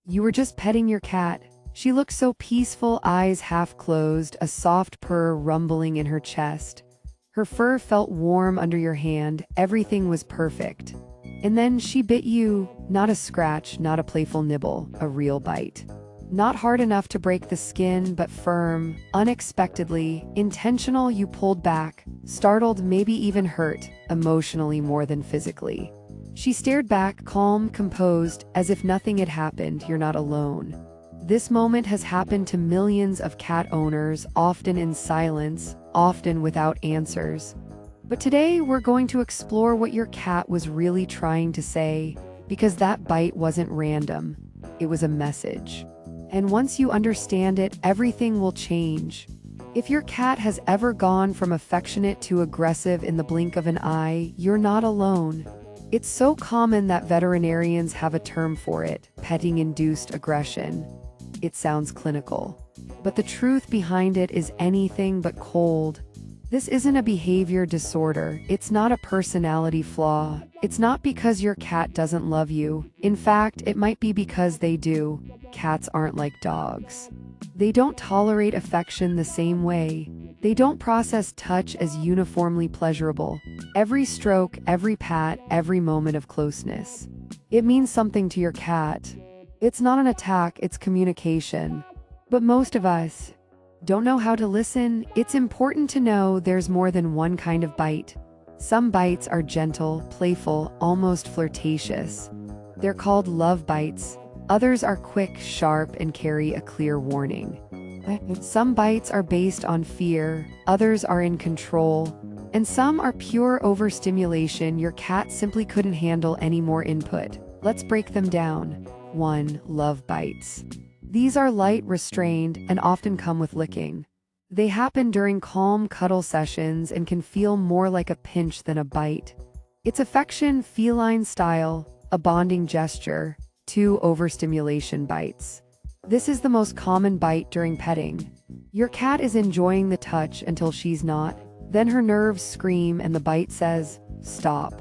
You were just petting your cat. She looked so peaceful, eyes half closed, a soft purr rumbling in her chest. Her fur felt warm under your hand, everything was perfect. And then she bit you, not a scratch, not a playful nibble, a real bite. Not hard enough to break the skin, but firm, unexpectedly, intentional. You pulled back, startled, maybe even hurt, emotionally more than physically. She stared back, calm, composed, as if nothing had happened. You're not alone. This moment has happened to millions of cat owners, often in silence, often without answers. But today we're going to explore what your cat was really trying to say, because that bite wasn't random. It was a message. And once you understand it, everything will change. If your cat has ever gone from affectionate to aggressive in the blink of an eye, you're not alone. It's so common that veterinarians have a term for it, petting-induced aggression. It sounds clinical. But the truth behind it is anything but cold. This isn't a behavior disorder, it's not a personality flaw, it's not because your cat doesn't love you. In fact, it might be because they do. Cats aren't like dogs. They don't tolerate affection the same way. They don't process touch as uniformly pleasurable. Every stroke, every pat, every moment of closeness. It means something to your cat. It's not an attack, it's communication. But most of us don't know how to listen. It's important to know there's more than one kind of bite. Some bites are gentle, playful, almost flirtatious. They're called love bites. Others are quick, sharp, and carry a clear warning. Some bites are based on fear, others are in control, and some are pure overstimulation. Your cat simply couldn't handle any more input. Let's break them down. 1. Love bites. These are light, restrained, and often come with licking. They happen during calm cuddle sessions and can feel more like a pinch than a bite. It's affection, feline style, a bonding gesture. 2. Overstimulation bites. This is the most common bite during petting. Your cat is enjoying the touch until she's not. Then her nerves scream and the bite says, stop.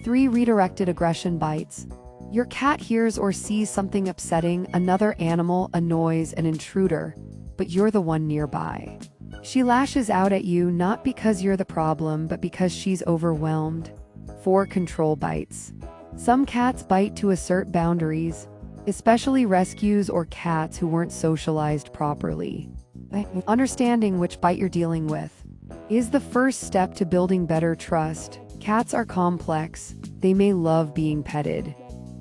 3. Redirected aggression bites. Your cat hears or sees something upsetting, another animal, a noise, an intruder, but you're the one nearby. She lashes out at you not because you're the problem, but because she's overwhelmed. 4. Control bites. Some cats bite to assert boundaries, especially rescues or cats who weren't socialized properly. Understanding which bite you're dealing with is the first step to building better trust. Cats are complex. They may love being petted,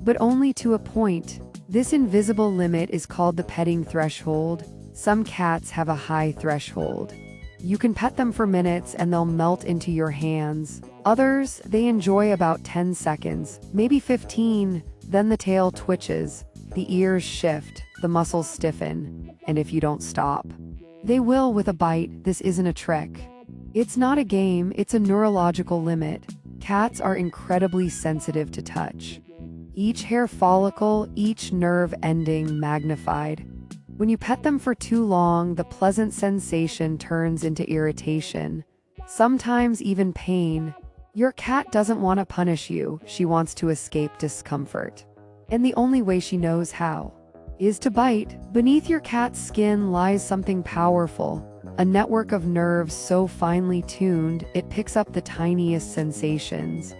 but only to a point. This invisible limit is called the petting threshold. Some cats have a high threshold. You can pet them for minutes and they'll melt into your hands. Others, they enjoy about 10 seconds, maybe 15, then the tail twitches, the ears shift, the muscles stiffen, and if you don't stop, they will with a bite. This isn't a trick. It's not a game, it's a neurological limit. Cats are incredibly sensitive to touch. Each hair follicle, each nerve ending magnified. When you pet them for too long, the pleasant sensation turns into irritation, sometimes even pain. Your cat doesn't want to punish you, she wants to escape discomfort. And the only way she knows how is to bite. Beneath your cat's skin lies something powerful, a network of nerves so finely tuned, it picks up the tiniest sensations.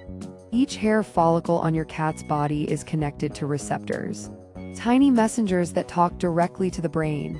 Each hair follicle on your cat's body is connected to receptors, tiny messengers that talk directly to the brain.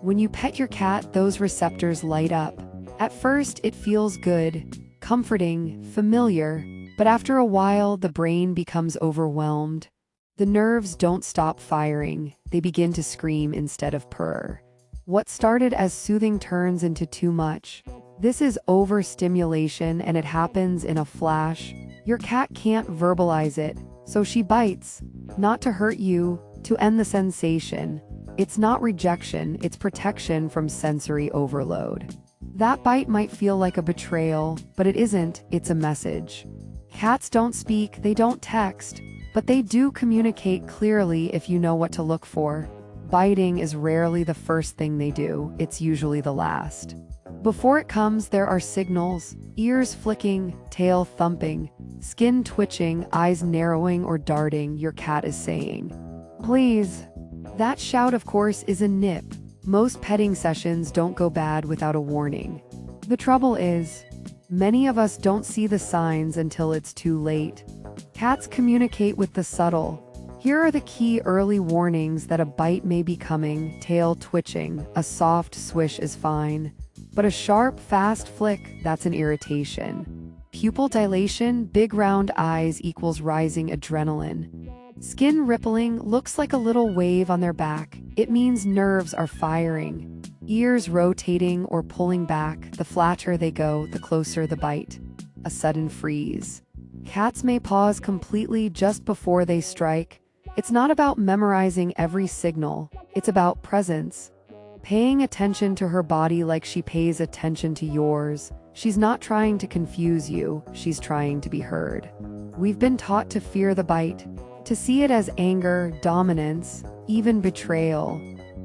When you pet your cat, those receptors light up. At first, it feels good, comforting, familiar, but after a while, the brain becomes overwhelmed. The nerves don't stop firing, they begin to scream instead of purr. What started as soothing turns into too much. This is overstimulation, and it happens in a flash. Your cat can't verbalize it, so she bites. Not to hurt you, to end the sensation. It's not rejection, it's protection from sensory overload. That bite might feel like a betrayal, but it isn't, it's a message. Cats don't speak, they don't text, but they do communicate clearly if you know what to look for. Biting is rarely the first thing they do, it's usually the last. Before it comes, there are signals: ears flicking, tail thumping, skin twitching, eyes narrowing or darting. Your cat is saying, please, That shout, of course, is a nip. Most petting sessions don't go bad without a warning. The trouble is, many of us don't see the signs until it's too late. Cats communicate with the subtle. Here are the key early warnings that a bite may be coming: tail twitching, a soft swish is fine. But a sharp, fast flick, that's an irritation. Pupil dilation, big round eyes equals rising adrenaline. Skin rippling looks like a little wave on their back. It means nerves are firing. Ears rotating or pulling back, the flatter they go, the closer the bite. A sudden freeze. Cats may pause completely just before they strike. It's not about memorizing every signal, it's about presence. Paying attention to her body like she pays attention to yours. She's not trying to confuse you, she's trying to be heard. We've been taught to fear the bite, to see it as anger, dominance, even betrayal.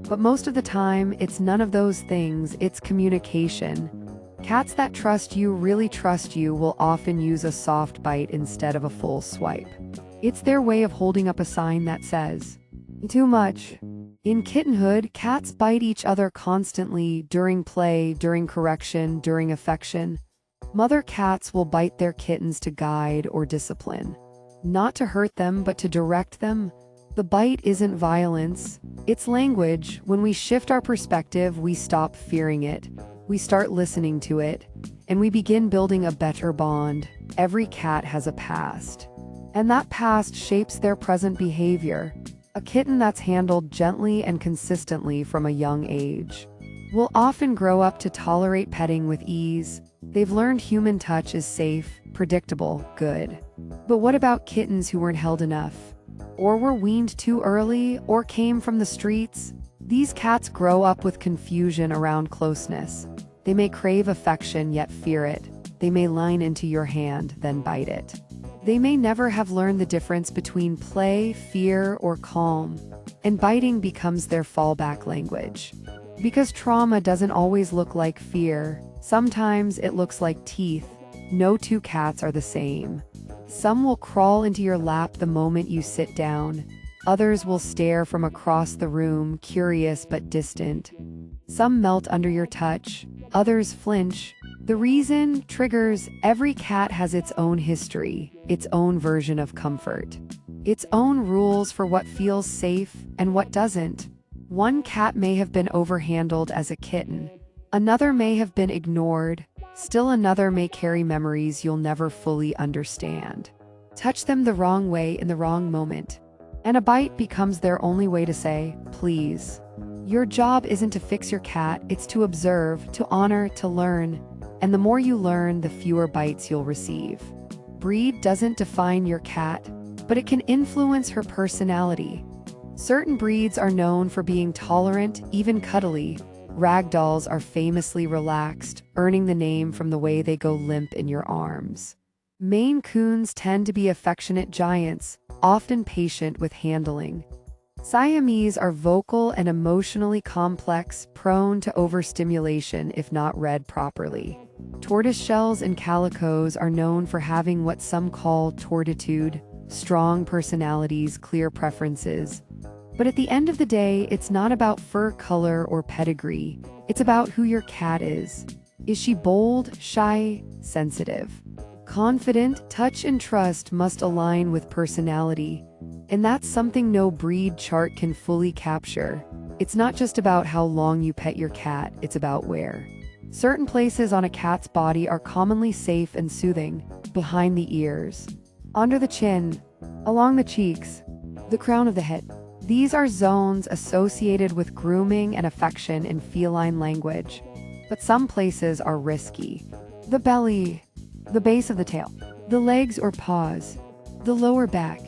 But most of the time, it's none of those things, it's communication. Cats that trust you, really trust you, will often use a soft bite instead of a full swipe. It's their way of holding up a sign that says, "Too much." In kittenhood, cats bite each other constantly, during play, during correction, during affection. Mother cats will bite their kittens to guide or discipline. Not to hurt them, but to direct them. The bite isn't violence, it's language. When we shift our perspective, we stop fearing it. We start listening to it, and we begin building a better bond. Every cat has a past, and that past shapes their present behavior. A kitten that's handled gently and consistently from a young age will often grow up to tolerate petting with ease. They've learned human touch is safe, predictable, good. But what about kittens who weren't held enough? Or were weaned too early, or came from the streets? These cats grow up with confusion around closeness. They may crave affection yet fear it. They may line into your hand, then bite it. They may never have learned the difference between play, fear, or calm, and biting becomes their fallback language. Because trauma doesn't always look like fear, sometimes it looks like teeth. No two cats are the same. Some will crawl into your lap the moment you sit down. Others will stare from across the room, curious but distant. Some melt under your touch, others flinch. The reason, triggers. Every cat has its own history, its own version of comfort, its own rules for what feels safe and what doesn't. One cat may have been overhandled as a kitten. Another may have been ignored. Still another may carry memories you'll never fully understand. Touch them the wrong way in the wrong moment, and a bite becomes their only way to say, "Please." Your job isn't to fix your cat, it's to observe, to honor, to learn. And the more you learn, the fewer bites you'll receive. Breed doesn't define your cat, but it can influence her personality. Certain breeds are known for being tolerant, even cuddly. Ragdolls are famously relaxed, earning the name from the way they go limp in your arms. Maine Coons tend to be affectionate giants, often patient with handling. Siamese are vocal and emotionally complex, prone to overstimulation if not read properly. Tortoiseshells and calicos are known for having what some call tortitude, strong personalities, clear preferences. But at the end of the day, it's not about fur color or pedigree. It's about who your cat is. Is she bold, shy, sensitive? Confident? Touch and trust must align with personality. And that's something no breed chart can fully capture. It's not just about how long you pet your cat, it's about where. Certain places on a cat's body are commonly safe and soothing: behind the ears, under the chin, along the cheeks, the crown of the head. These are zones associated with grooming and affection in feline language. But some places are risky. The belly, the base of the tail, the legs or paws, the lower back.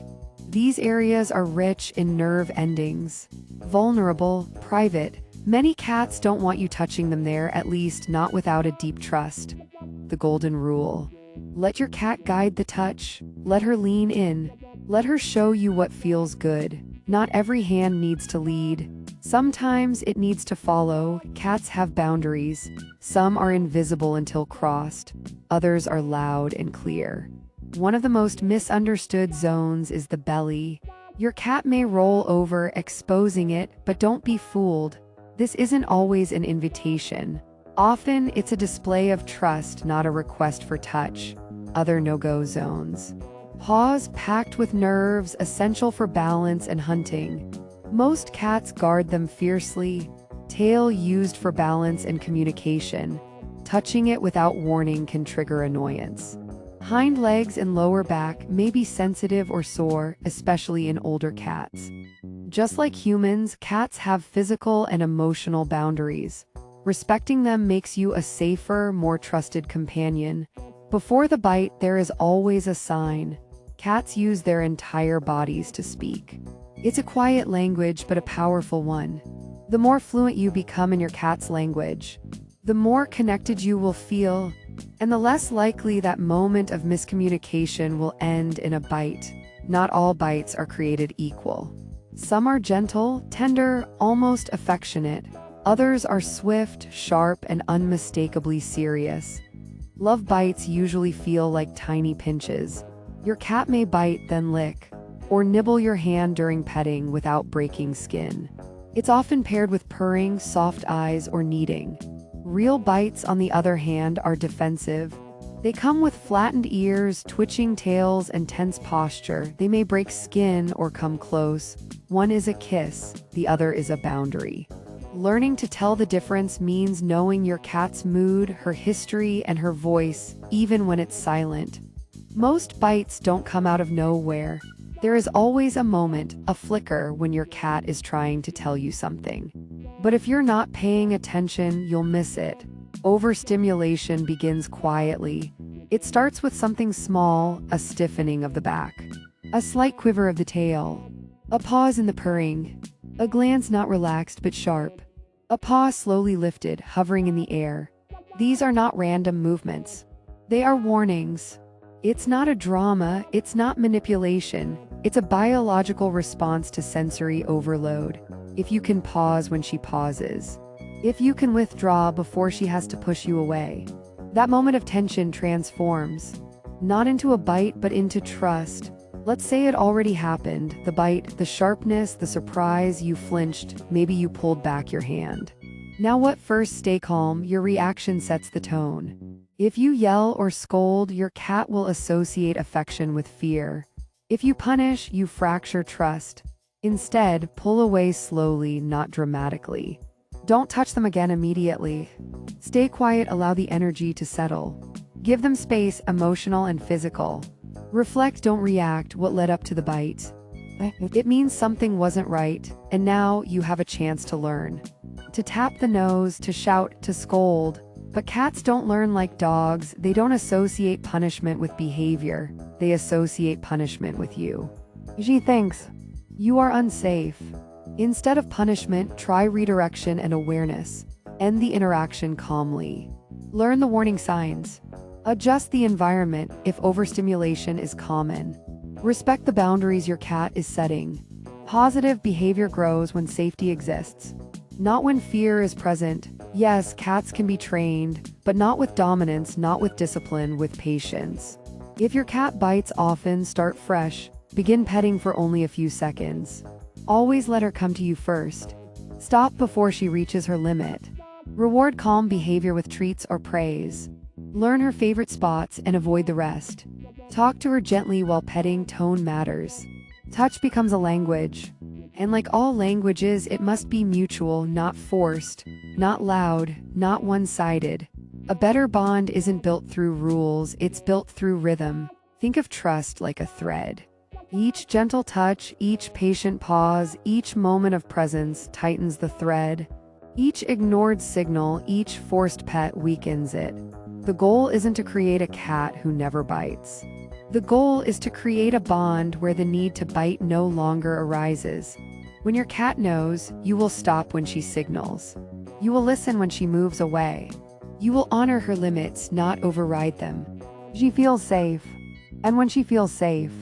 These areas are rich in nerve endings, vulnerable, private. Many cats don't want you touching them there, at least not without a deep trust. The golden rule: let your cat guide the touch, let her lean in, let her show you what feels good. Not every hand needs to lead. Sometimes it needs to follow. Cats have boundaries. Some are invisible until crossed. Others are loud and clear. One of the most misunderstood zones is the belly. Your cat may roll over, exposing it, but don't be fooled. This isn't always an invitation. Often, it's a display of trust, not a request for touch. Other no-go zones. Paws packed with nerves, essential for balance and hunting. Most cats guard them fiercely. Tail used for balance and communication. Touching it without warning can trigger annoyance. Hind legs and lower back may be sensitive or sore, especially in older cats. Just like humans, cats have physical and emotional boundaries. Respecting them makes you a safer, more trusted companion. Before the bite, there is always a sign. Cats use their entire bodies to speak. It's a quiet language, but a powerful one. The more fluent you become in your cat's language, the more connected you will feel, and the less likely that moment of miscommunication will end in a bite. Not all bites are created equal. Some are gentle, tender, almost affectionate. Others are swift, sharp, and unmistakably serious. Love bites usually feel like tiny pinches. Your cat may bite, then lick, or nibble your hand during petting without breaking skin. It's often paired with purring, soft eyes, or kneading. Real bites, on the other hand, are defensive. They come with flattened ears, twitching tails, and tense posture. They may break skin or come close. One is a kiss, the other is a boundary. Learning to tell the difference means knowing your cat's mood, her history, and her voice, even when it's silent. Most bites don't come out of nowhere. There is always a moment, a flicker, when your cat is trying to tell you something. But if you're not paying attention, you'll miss it. Overstimulation begins quietly. It starts with something small, a stiffening of the back, a slight quiver of the tail, a pause in the purring, a glance not relaxed but sharp, a paw slowly lifted, hovering in the air. These are not random movements. They are warnings. It's not a drama, it's not manipulation. It's a biological response to sensory overload. If you can pause when she pauses, if you can withdraw before she has to push you away, that moment of tension transforms, not into a bite but into trust. Let's say it already happened, the bite, the sharpness, the surprise, you flinched, maybe you pulled back your hand. Now what? First, stay calm, your reaction sets the tone. If you yell or scold, your cat will associate affection with fear. If you punish, you fracture trust. Instead, pull away slowly, not dramatically. Don't touch them again immediately. Stay quiet, allow the energy to settle. Give them space, emotional and physical. Reflect, don't react. What led up to the bite? It means something wasn't right, and now you have a chance to learn. To tap the nose, to shout, to scold. But cats don't learn like dogs. They don't associate punishment with behavior. They associate punishment with you. She thinks you are unsafe. Instead of punishment, try redirection and awareness. End the interaction calmly. Learn the warning signs. Adjust the environment if overstimulation is common. Respect the boundaries your cat is setting. Positive behavior grows when safety exists, not when fear is present. Yes, cats can be trained, but not with dominance, not with discipline, with patience. If your cat bites often, start fresh. Begin petting for only a few seconds. Always let her come to you first. Stop before she reaches her limit. Reward calm behavior with treats or praise. Learn her favorite spots and avoid the rest. Talk to her gently while petting. Tone matters. Touch becomes a language. And like all languages, it must be mutual, not forced, not loud, not one-sided. A better bond isn't built through rules, it's built through rhythm. Think of trust like a thread. Each gentle touch, each patient pause, each moment of presence tightens the thread. Each ignored signal, each forced pet weakens it. The goal isn't to create a cat who never bites. The goal is to create a bond where the need to bite no longer arises. When your cat knows, you will stop when she signals. You will listen when she moves away. You will honor her limits, not override them. She feels safe. And when she feels safe,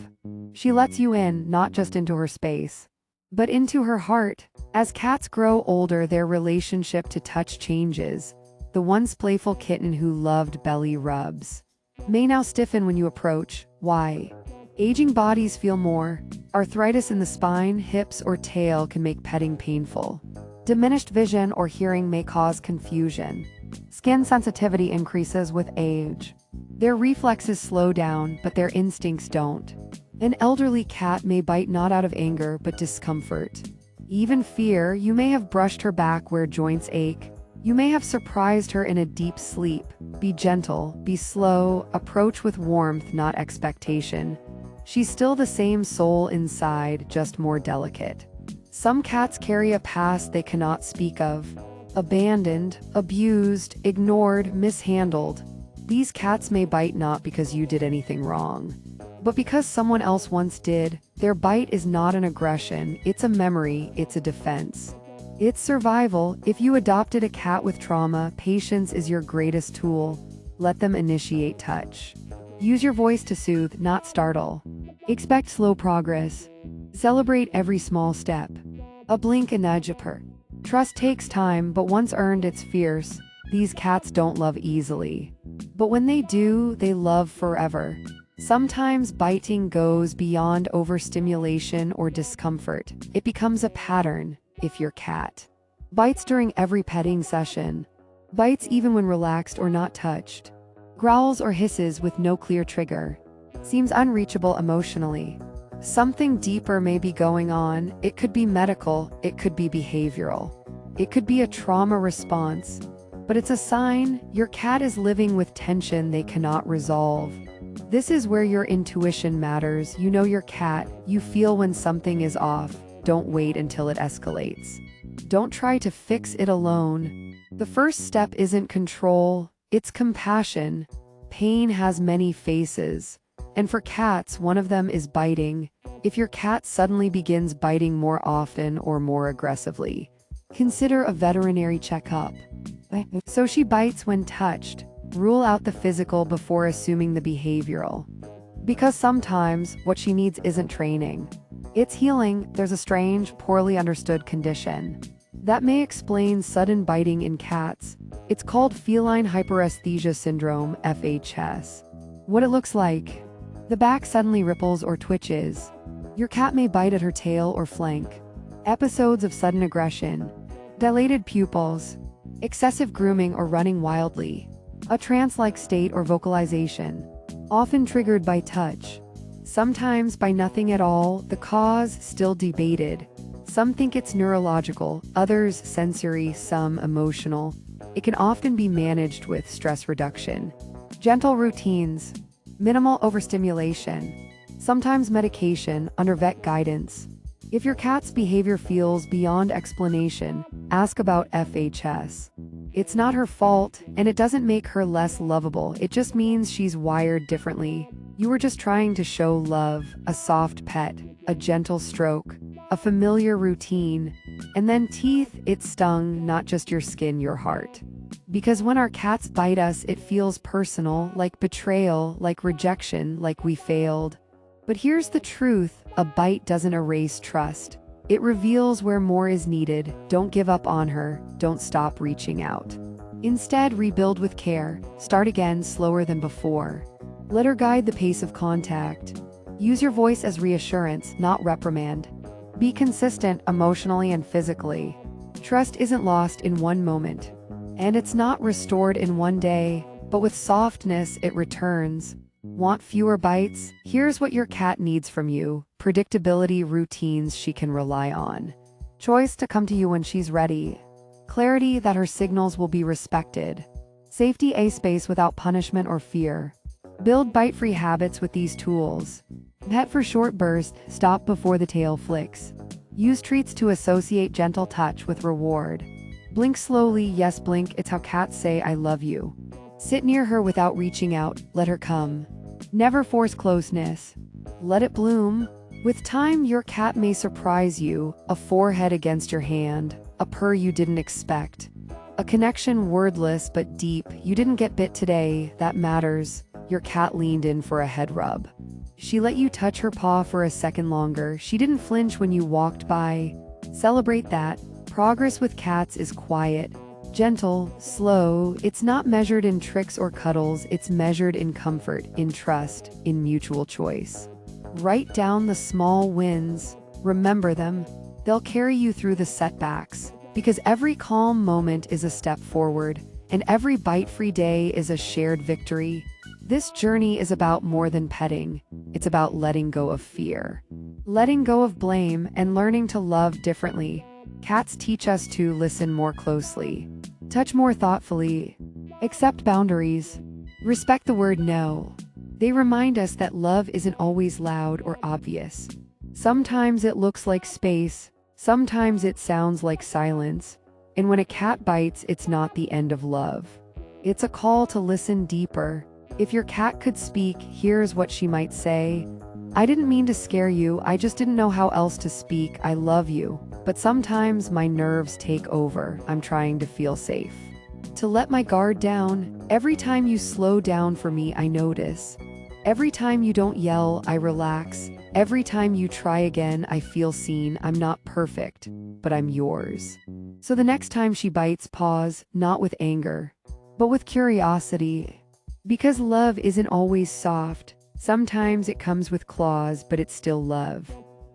she lets you in, not just into her space, but into her heart. As cats grow older, their relationship to touch changes. The once playful kitten who loved belly rubs may now stiffen when you approach. Why? Aging bodies feel more. Arthritis in the spine, hips, or tail can make petting painful. Diminished vision or hearing may cause confusion. Skin sensitivity increases with age. Their reflexes slow down, but their instincts don't. An elderly cat may bite not out of anger but discomfort. Even fear. You may have brushed her back where joints ache. You may have surprised her in a deep sleep. Be gentle, be slow, approach with warmth, not expectation. She's still the same soul inside, just more delicate. Some cats carry a past they cannot speak of. Abandoned, abused, ignored, mishandled. These cats may bite not because you did anything wrong, but because someone else once did. Their bite is not an aggression, it's a memory, it's a defense. It's survival. If you adopted a cat with trauma, patience is your greatest tool. Let them initiate touch. Use your voice to soothe, not startle. Expect slow progress. Celebrate every small step. A blink, a nudge, a purr. Trust takes time, but once earned, it's fierce. These cats don't love easily. But when they do, they love forever. Sometimes biting goes beyond overstimulation or discomfort. It becomes a pattern. If your cat bites during every petting session, bites even when relaxed or not touched, growls or hisses with no clear trigger, seems unreachable emotionally, something deeper may be going on. It could be medical, it could be behavioral, it could be a trauma response, but it's a sign your cat is living with tension they cannot resolve. This is where your intuition matters. You know your cat, you feel when something is off. Don't wait until it escalates. Don't try to fix it alone. The first step isn't control, it's compassion. Pain has many faces, and for cats, one of them is biting. If your cat suddenly begins biting more often or more aggressively, consider a veterinary checkup. So she bites when touched. Rule out the physical before assuming the behavioral. Because sometimes what she needs isn't training. It's healing. There's a strange, poorly understood condition that may explain sudden biting in cats. It's called feline hyperesthesia syndrome, FHS. What it looks like: the back suddenly ripples or twitches. Your cat may bite at her tail or flank. Episodes of sudden aggression. Dilated pupils. Excessive grooming or running wildly. A trance-like state or vocalization. Often triggered by touch. Sometimes by nothing at all, the cause still debated. Some think it's neurological, others sensory, some emotional. It can often be managed with stress reduction. Gentle routines. Minimal overstimulation. Sometimes medication under vet guidance. If your cat's behavior feels beyond explanation, ask about FHS. It's not her fault, and it doesn't make her less lovable. It just means she's wired differently. You were just trying to show love, a soft pet, a gentle stroke, a familiar routine, and then teeth. It stung, not just your skin, your heart. Because when our cats bite us, it feels personal, like betrayal, like rejection, like we failed. But here's the truth: a bite doesn't erase trust. It reveals where more is needed. Don't give up on her. Don't stop reaching out. Instead, rebuild with care. Start again, slower than before. Let her guide the pace of contact. Use your voice as reassurance, not reprimand. Be consistent emotionally and physically. Trust isn't lost in one moment, and it's not restored in one day, but with softness it returns. Want fewer bites? Here's what your cat needs from you: predictability, routines she can rely on, choice to come to you when she's ready, clarity that her signals will be respected, safety, a space without punishment or fear. Build bite-free habits with these tools. Pet for short bursts, stop before the tail flicks. Use treats to associate gentle touch with reward. Blink slowly, yes, blink, it's how cats say I love you. Sit near her without reaching out, let her come. Never force closeness. Let it bloom. With time, your cat may surprise you: a forehead against your hand, a purr you didn't expect, a connection wordless but deep. You didn't get bit today, that matters. Your cat leaned in for a head rub. She let you touch her paw for a second longer. She didn't flinch when you walked by. Celebrate that. Progress with cats is quiet, gentle, slow. It's not measured in tricks or cuddles, it's measured in comfort, in trust, in mutual choice. Write down the small wins. Remember them. They'll carry you through the setbacks, because every calm moment is a step forward, and every bite-free day is a shared victory. This journey is about more than petting. It's about letting go of fear, letting go of blame, and learning to love differently. Cats teach us to listen more closely, touch more thoughtfully, accept boundaries, respect the word no. They remind us that love isn't always loud or obvious. Sometimes it looks like space, sometimes it sounds like silence, and when a cat bites, it's not the end of love. It's a call to listen deeper. If your cat could speak, here's what she might say. I didn't mean to scare you, I just didn't know how else to speak. I love you, but sometimes my nerves take over. I'm trying to feel safe, to let my guard down. Every time you slow down for me, I notice. Every time you don't yell, I relax. Every time you try again, I feel seen. I'm not perfect, but I'm yours. So the next time she bites, pause, not with anger, but with curiosity. Because love isn't always soft. Sometimes it comes with claws, but it's still love.